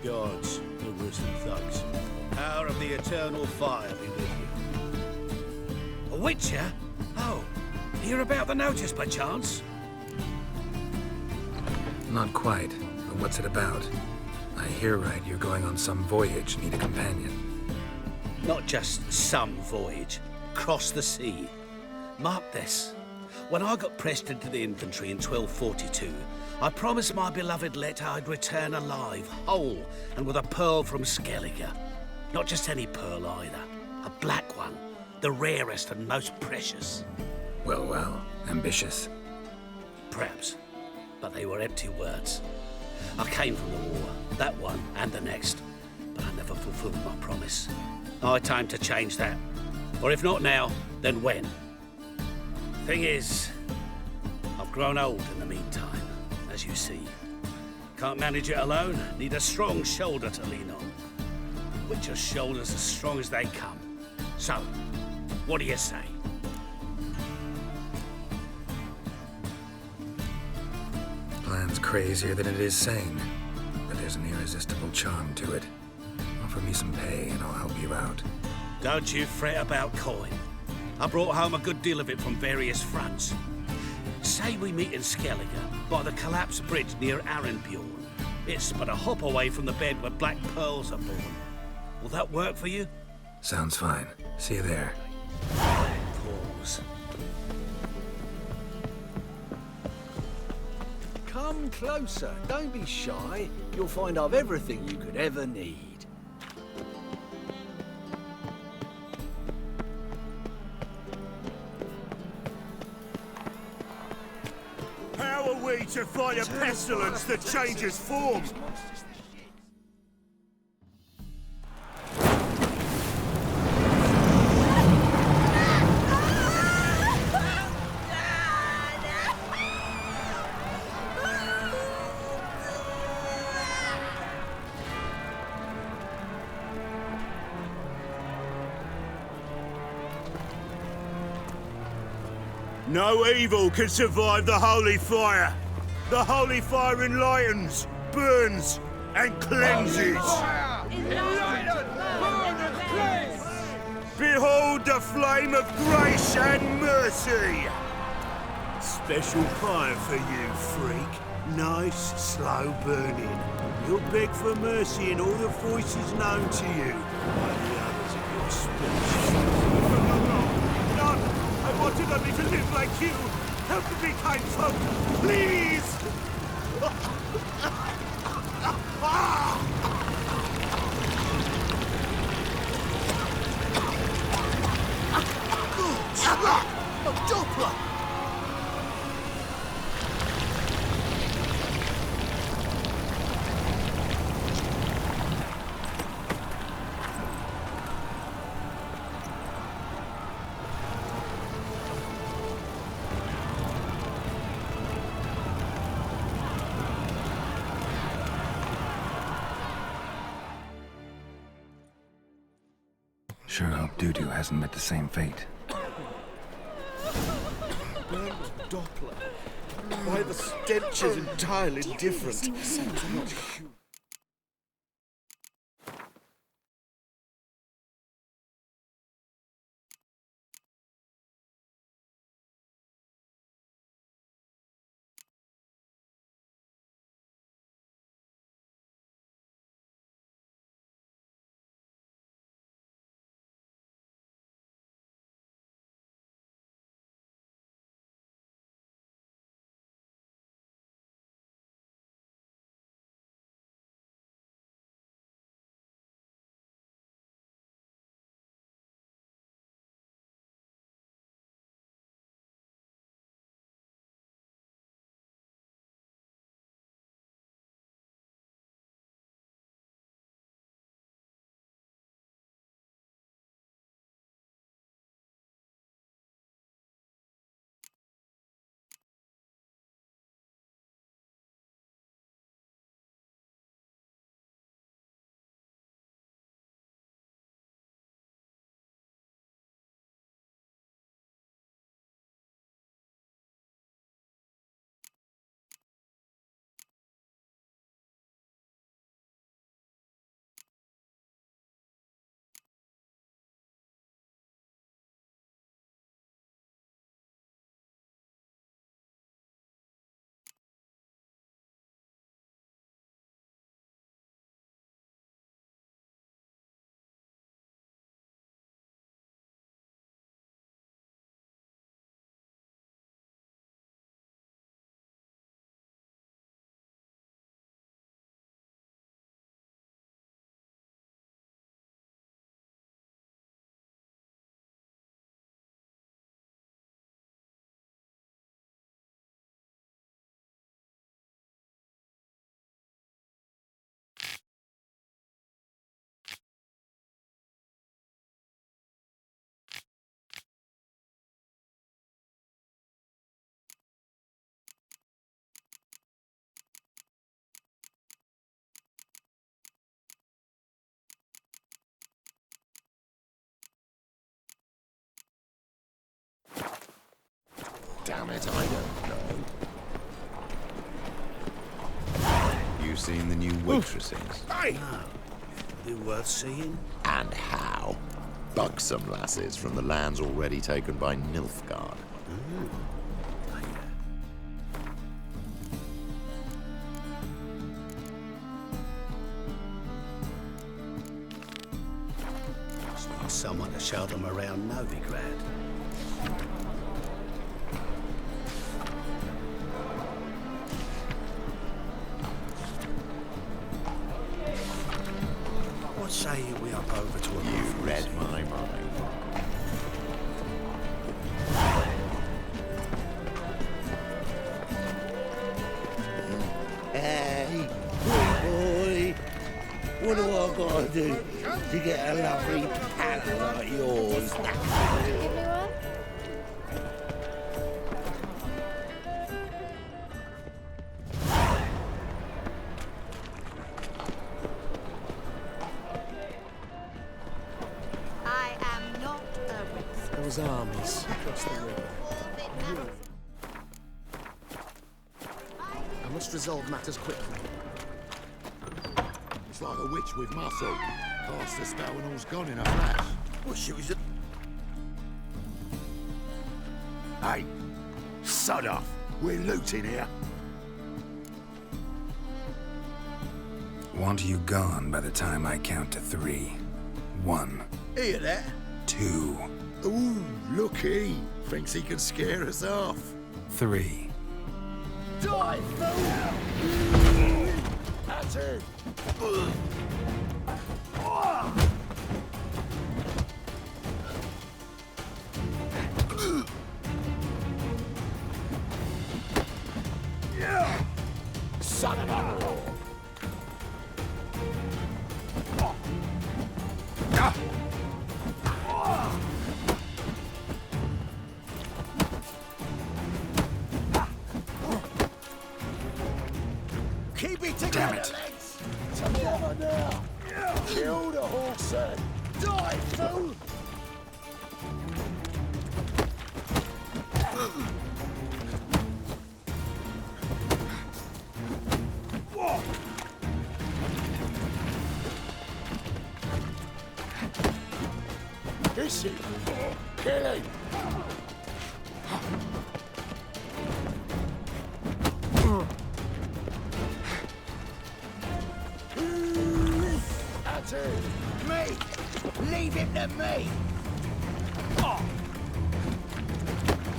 gods, there were some thugs. Power of the eternal fire be with you. A witcher? Oh, hear about the notice by chance? Not quite, but what's it about? I hear right, you're going on some voyage, need a companion. Not just some voyage. Cross the sea. Mark this. When I got pressed into the infantry in 1242, I promised my beloved Let I'd return alive, whole, and with a pearl from Skellige. Not just any pearl either. A black one. The rarest and most precious. Well, well, ambitious. Perhaps. But they were empty words. I came from the war, that one and the next. But I never fulfilled my promise. High time to change that. Or if not now, then when? Thing is, I've grown old in the meantime, as you see. Can't manage it alone, need a strong shoulder to lean on. Witcher's shoulders as strong as they come. So, what do you say? Plan's crazier than it is sane, but there's an irresistible charm to it. Offer me some pay and I'll help you out. Don't you fret about coin. I brought home a good deal of it from various fronts. Say we meet in Skellige, by the collapsed bridge near Arenbjorn. It's but a hop away from the bed where black pearls are born. Will that work for you? Sounds fine. See you there. Pause. Come closer, don't be shy. You'll find I've everything you could ever need. How are we to fight a pestilence that changes form? No evil can survive the holy fire. The holy fire enlightens, burns, and cleanses. Behold the flame of grace and mercy. Special fire for you, freak. Nice, slow burning. You'll beg for mercy in all the voices known to you by the others of your species. None! I wanted only to live like you. Help me, kind folk, please! A Doppler! Sure hope Dudu hasn't met the same fate. Burned Doppler. Why, the stench is entirely different. Not human. Damn it, I don't know. You seen the new waitresses? Hey! No. Are they worth seeing? And how? Buxom lasses from the lands already taken by Nilfgaard. Just need someone to show them around Novigrad. What say we up over to a You read my mind. Hey, boy, what do I gotta do to get a lovely palate like yours? I am not a risk. Those armies across the river. I must resolve matters quickly. It's like a witch with muscle. Cast the spell and all's gone in a flash. Wish it was a... Hey, sod off. We're looting here. Want you gone by the time I count to 3. 1, Hear that? 2, Ooh, looky. Thinks he can scare us off. 3. Die, fool! That's it. Son of a... Keep it together, Damn it. lads! Together now! Kill the horse, Die, fool! Is he? Kill him! That's it! Me! Leave him to me!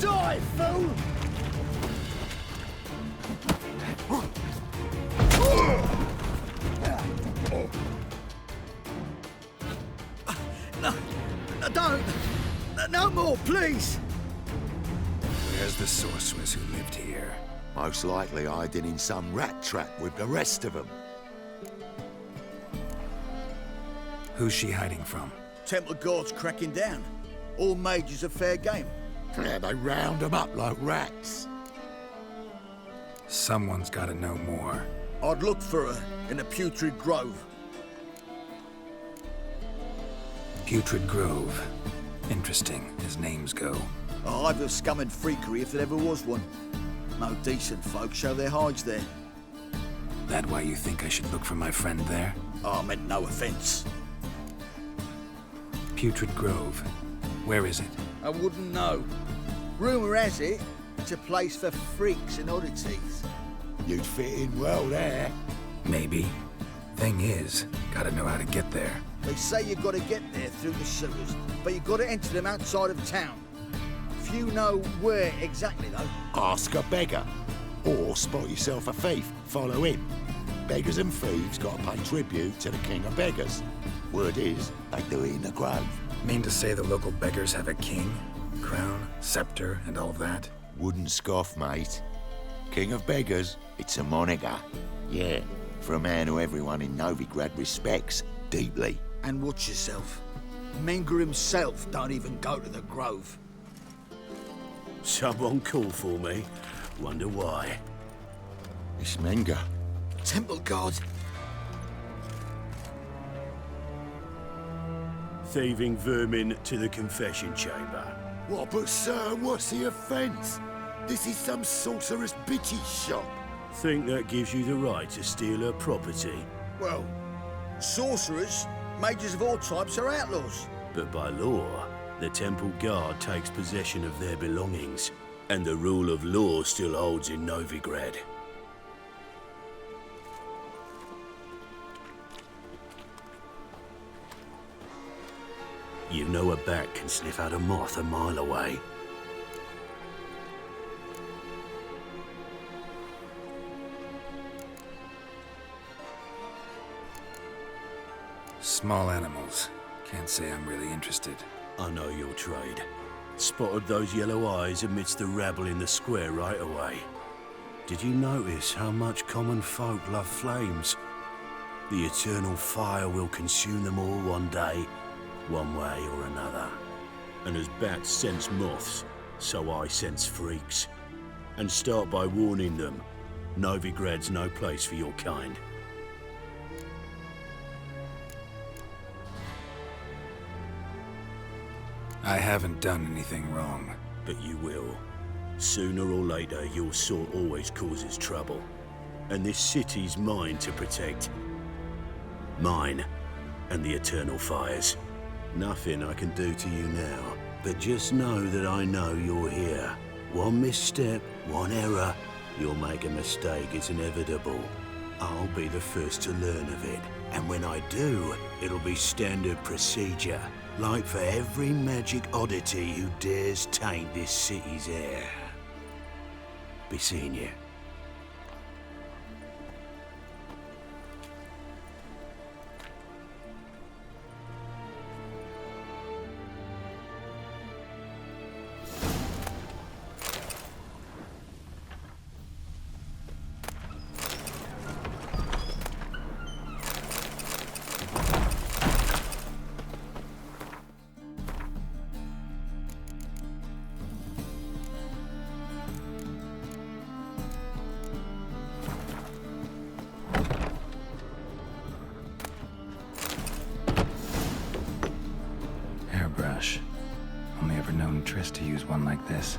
Die, fool! No, don't! No more, please! Where's the sorceress who lived here? Most likely hiding in some rat trap with the rest of them. Who's she hiding from? Temple Guard's cracking down. All mages are fair game. Yeah, they round them up like rats. Someone's gotta know more. I'd look for her in the Putrid Grove. Putrid Grove. Interesting, as names go. A hive of scum and freakery if there ever was one. No decent folk show their hides there. That why you think I should look for my friend there? I meant no offence. Putrid Grove. Where is it? I wouldn't know. Rumour has it, it's a place for freaks and oddities. You'd fit in well there. Maybe. Thing is, gotta know how to get there. They say you gotta get there through the sewers, but you gotta enter them outside of town. Few know where exactly, though. Ask a beggar. Or spot yourself a thief. Follow him. Beggars and thieves gotta pay tribute to the king of beggars. Word is, they do it in the grove. Mean to say the local beggars have a king, crown, scepter, and all that? Wouldn't scoff, mate. King of beggars, it's a moniker. Yeah, for a man who everyone in Novigrad respects deeply. And watch yourself. Menger himself don't even go to the Grove. Someone called for me. Wonder why. It's Menger. Temple Guard. Thieving vermin to the confession chamber. What, but sir, what's the offence? This is some sorcerer's bitch's shop. Think that gives you the right to steal her property? Well, sorcerers, mages of all types are outlaws. But by law, the temple guard takes possession of their belongings, and the rule of law still holds in Novigrad. You know a bat can sniff out a moth a mile away. Small animals. Can't say I'm really interested. I know your trade. Spotted those yellow eyes amidst the rabble in the square right away. Did you notice how much common folk love flames? The eternal fire will consume them all one day, one way or another. And as bats sense moths, so I sense freaks. And start by warning them, Novigrad's no place for your kind. I haven't done anything wrong. But you will. Sooner or later, your sort always causes trouble. And this city's mine to protect. Mine and the eternal fires. Nothing I can do to you now, but just know that I know you're here. One misstep, one error, you'll make a mistake, it's inevitable. I'll be the first to learn of it, and when I do, it'll be standard procedure, like for every magic oddity who dares taint this city's air. Be seeing you. Hairbrush. Only ever known Triss to use one like this.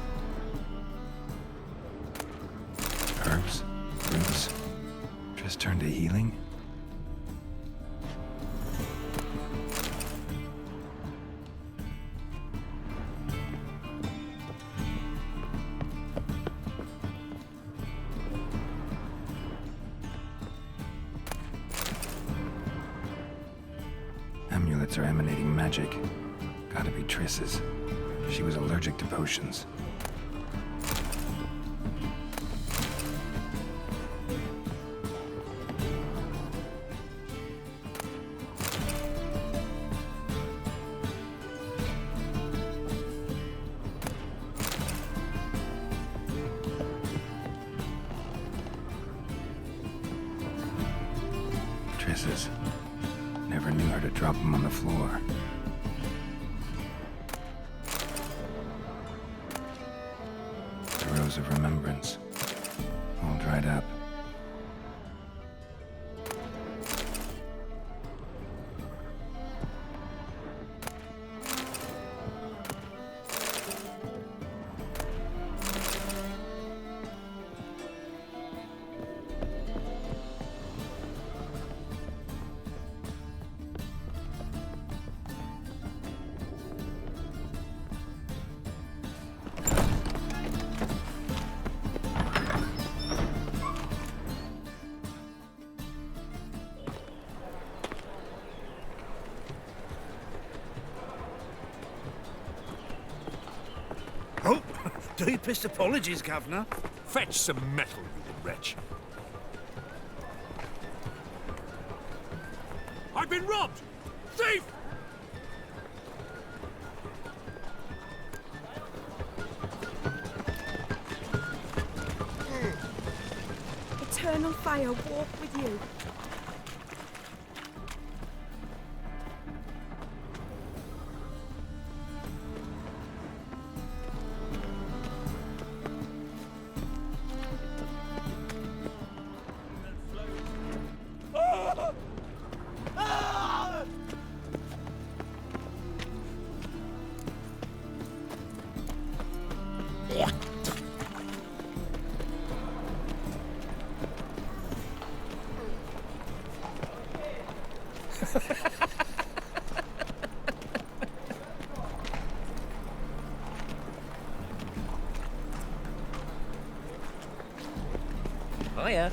Herbs? Roots? Triss turned to healing? Amulets are emanating magic. Gotta be Triss's. She was allergic to potions. Triss's. Never knew her to drop them on the floor. The Rose of Remembrance. All dried up. Oh, deepest apologies, Governor. Fetch some metal, you wretch. I've been robbed! Thief! Eternal fire walk with you. Hiya.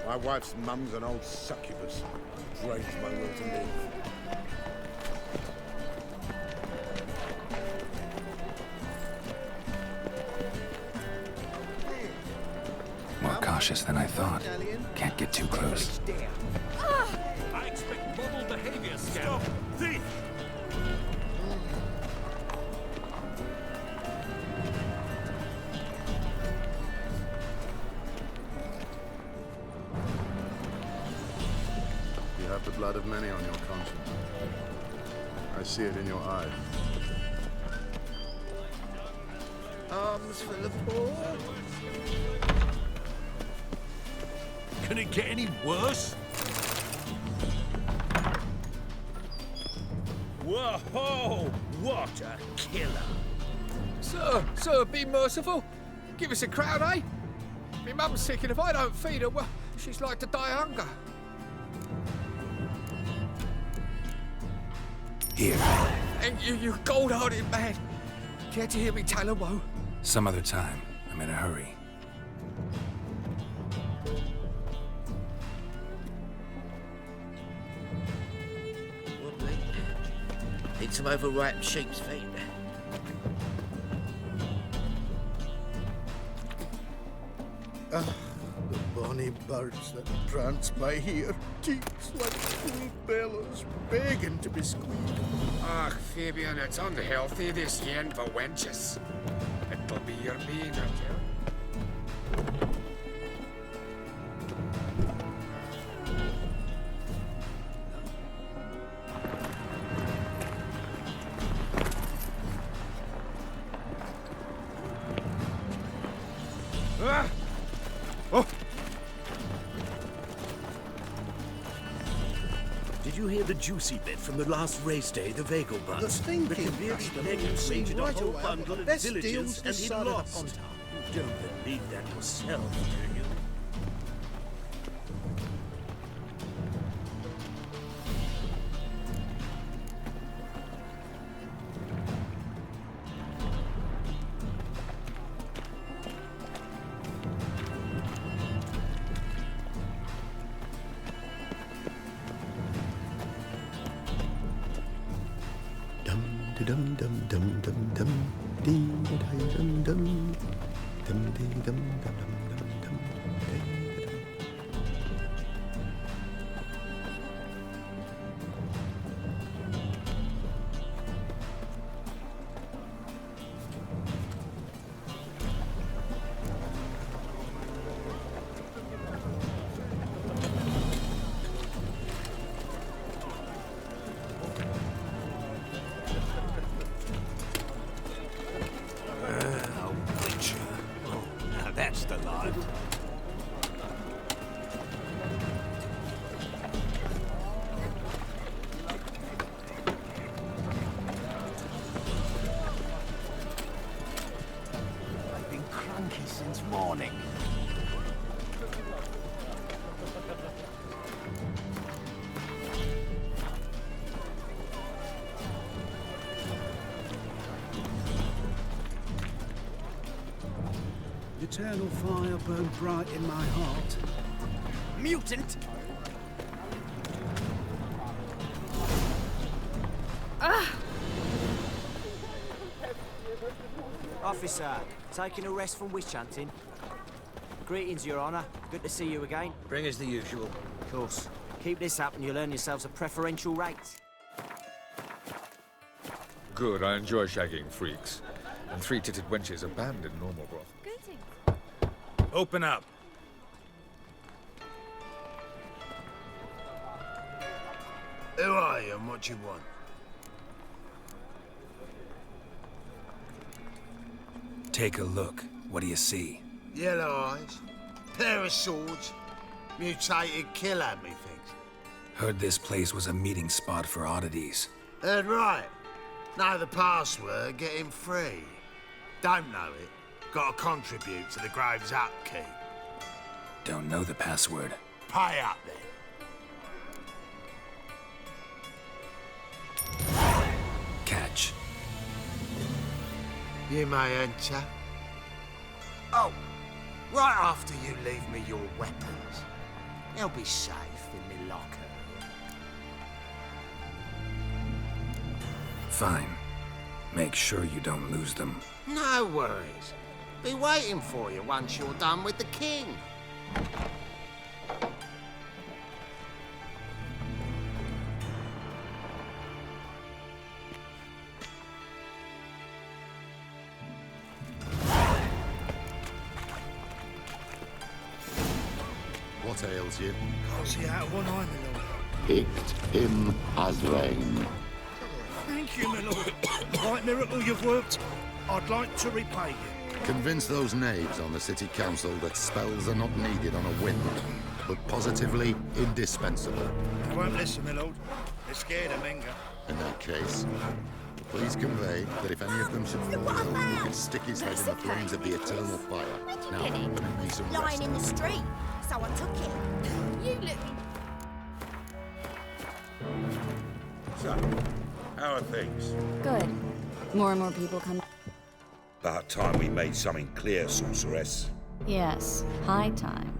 My wife's mum's an old succubus. Drains my will to live. More cautious than I thought. Can't get too close. I expect model behavior, Scout. Thief! You have the blood of many on your conscience. I see it in your eyes. Arms for the poor. Can it get any worse? Whoa! What a killer! Sir, be merciful. Give us a crown, eh? My mum's sick, and if I don't feed her, well, she's like to die of hunger. Here. And you gold-hearted man. Care to hear me tell her woe? Some other time. I'm in a hurry. Wobbly. Need some overripe sheep's feet. The bonny birds that prance by here, cheeks like full bellows, begging to be squeezed. Ach, Fabian, it's unhealthy, this yen for wenches. It'll be your being, I tell. Did you hear the juicy bit from the last race day, the Vagal butt? The thinking Really customer negotiated a right whole away. bundle of Best diligence deals and he decided lost. upon time. You don't believe that yourself, do you? Dum dum dum dum dum dee dum dum dum dee dum dum dum dum dee dum. That's the life. I've been cranky since morning. Eternal fire burned bright in my heart. Mutant! Officer, taking a rest from witch hunting. Greetings, Your Honour. Good to see you again. Bring us the usual. Of course. Keep this up and you'll earn yourselves a preferential rate. Good, I enjoy shagging freaks. And three-titted wenches are banned in normal broth. Open up. Who are you and what you want? Take a look. What do you see? Yellow eyes, pair of swords, Mutated killer, methinks. Heard this place was a meeting spot for oddities. Heard right. Know the password, get him free. Don't know it, gotta contribute to the Grove's upkeep. Don't know the password. Pay up then. Catch. You may enter. Oh, right after you leave me your weapons. They'll be safe in me locker. Fine. Make sure you don't lose them. No worries. Be waiting for you once you're done with the king. What ails you? Can't see out of one eye, my lord. Picked him as rain. Thank you, my lord. Right miracle you've worked. I'd like to repay you. Convince those knaves on the city council that spells are not needed on a whim, but positively indispensable. I won't listen, my lord. They're scared of Menga. In that case, please convey that if any of them should fall ill, you can stick his head in the flames of the eternal fire. Now, bring me some rest. Lying in the street, so I took it. You look. So, how are things? Good. More and more people come. About time we made something clear, sorceress. Yes, high time.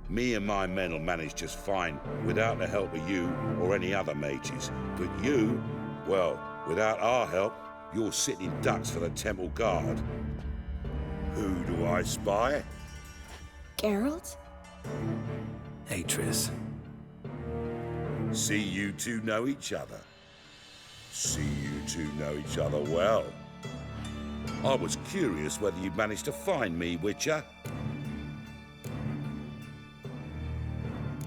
Me and my men will manage just fine without the help of you or any other mages. But you, well, without our help, you're sitting ducks for the temple guard. Who do I spy? Geralt? Hey, Triss. See you two know each other. See you two know each other well. I was curious whether you'd managed to find me, Witcher.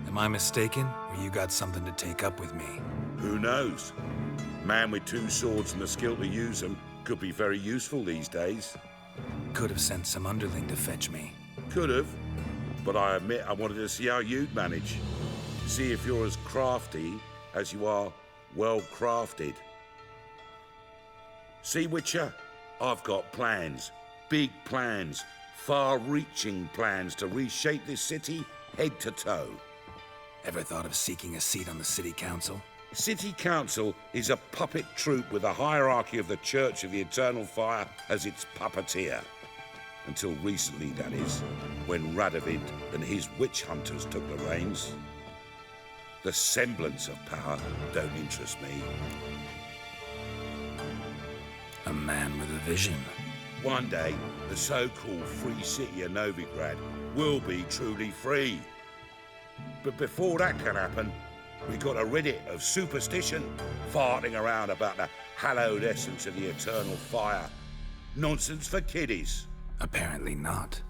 Am I mistaken, or you got something to take up with me? Who knows? Man with two swords and the skill to use them could be very useful these days. Could have sent some underling to fetch me. Could have, but I admit I wanted to see how you'd manage. See if you're as crafty as you are well-crafted. See, Witcher, I've got plans. Big plans. Far-reaching plans to reshape this city head to toe. Ever thought of seeking a seat on the city council? City Council is a puppet troupe with a hierarchy of the Church of the Eternal Fire as its puppeteer. Until recently, that is, when Radovid and his witch hunters took the reins. The semblance of power don't interest me. A man with a vision. One day, the so-called free city of Novigrad will be truly free. But before that can happen, we got rid it of superstition, farting around about the hallowed essence of the eternal fire. Nonsense for kiddies. Apparently not.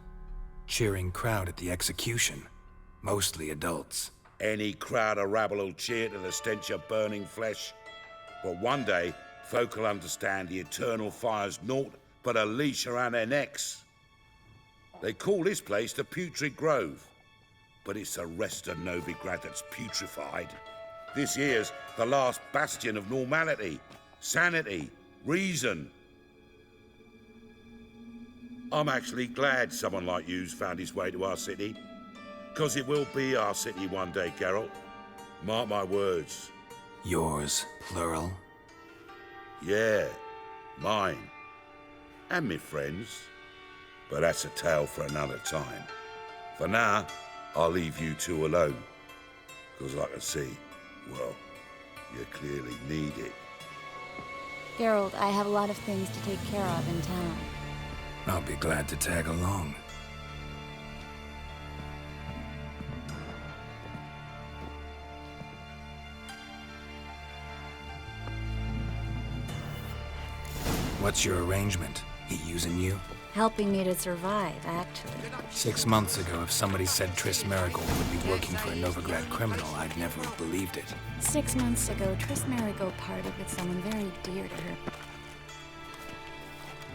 Cheering crowd at the execution. Mostly adults. Any crowd of rabble will cheer to the stench of burning flesh. But one day, folk will understand the eternal fire's naught but a leash around their necks. They call this place the Putrid Grove. But it's the rest of Novigrad that's putrefied. This here's the last bastion of normality, sanity, reason. I'm actually glad someone like you's found his way to our city. 'Cause it will be our city one day, Geralt. Mark my words. Yours, plural? Yeah, mine. And me friends. But that's a tale for another time. For now, I'll leave you two alone. 'Cause I can see, well, you clearly need it. Geralt, I have a lot of things to take care of in town. I'll be glad to tag along. What's your arrangement? He using you? Helping me to survive, actually. 6 months ago, if somebody said Triss Marigold would be working for a Novigrad criminal, I'd never have believed it. 6 months ago, Triss Marigold parted with someone very dear to her.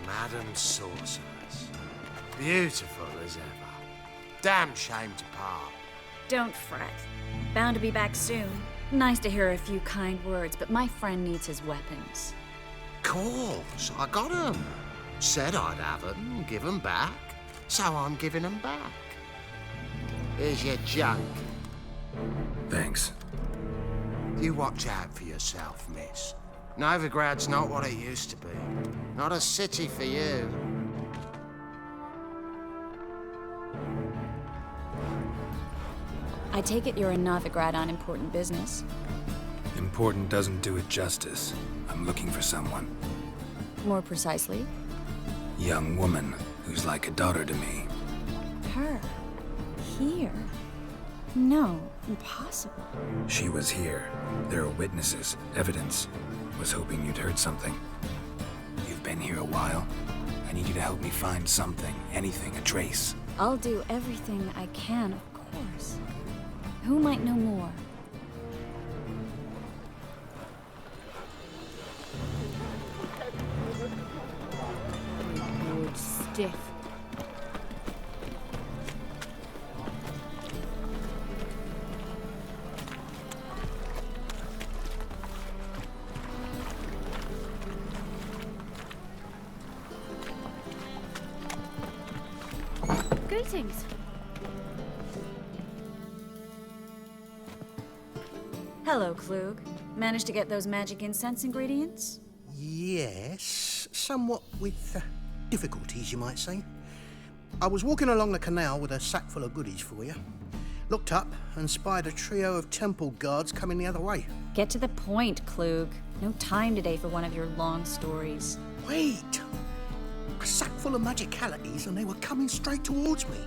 Madam Sorceress. Beautiful as ever. Damn shame to part. Don't fret. Bound to be back soon. Nice to hear a few kind words, but my friend needs his weapons. Course, I got 'em. Said I'd have 'em, give 'em back. So I'm giving 'em back. Here's your junk. Thanks. You watch out for yourself, miss. Novigrad's not what it used to be. Not a city for you. I take it you're in Novigrad on important business. Important doesn't do it justice. I'm looking for someone. More precisely? Young woman who's like a daughter to me. Her? Here? No, impossible. She was here. There are witnesses, evidence. Was hoping you'd heard something. You've been here a while. I need you to help me find something, anything, a trace. I'll do everything I can, of course. Who might know more? Wood stiff. Greetings. Hello, Klug. Managed to get those magic incense ingredients? Yes, somewhat with difficulties, you might say. I was walking along the canal with a sack full of goodies for you. Looked up and spied a trio of temple guards coming the other way. Get to the point, Klug. No time today for one of your long stories. Wait! A sack full of magicalities and they were coming straight towards me.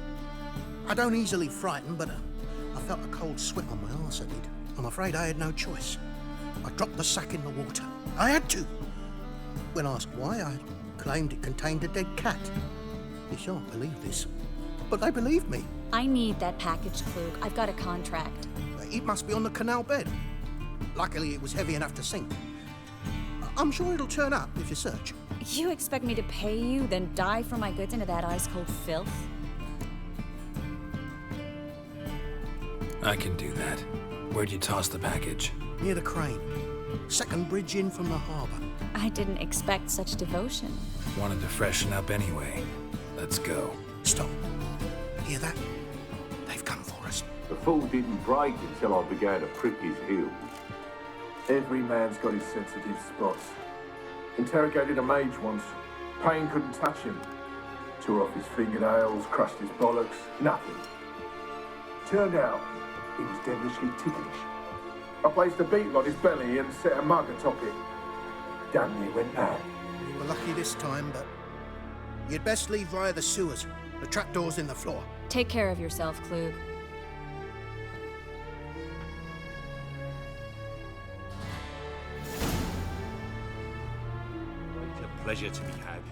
I don't easily frighten, but I felt a cold sweat on my arse, I did. I'm afraid I had no choice. I dropped the sack in the water. I had to. When asked why, I claimed it contained a dead cat. You shan't believe this, but they believed me. I need that package, Klug. I've got a contract. It must be on the canal bed. Luckily, it was heavy enough to sink. I'm sure it'll turn up if you search. You expect me to pay you, then dive for my goods into that ice-cold filth? I can do that. Where'd you toss the package? Near the crane. Second bridge in from the harbour. I didn't expect such devotion. Wanted to freshen up anyway. Let's go. Stop. Hear that? They've come for us. The fall didn't break until I began to prick his heels. Every man's got his sensitive spots. Interrogated a mage once. Pain couldn't touch him. Tore off his fingernails, crushed his bollocks, nothing. Turned out, he was devilishly ticklish. I placed a beetle on his belly and set a mug atop it. Damn near went mad. You were lucky this time, but you'd best leave via the sewers. The trapdoor's in the floor. Take care of yourself, Klug. It's a pleasure to be had.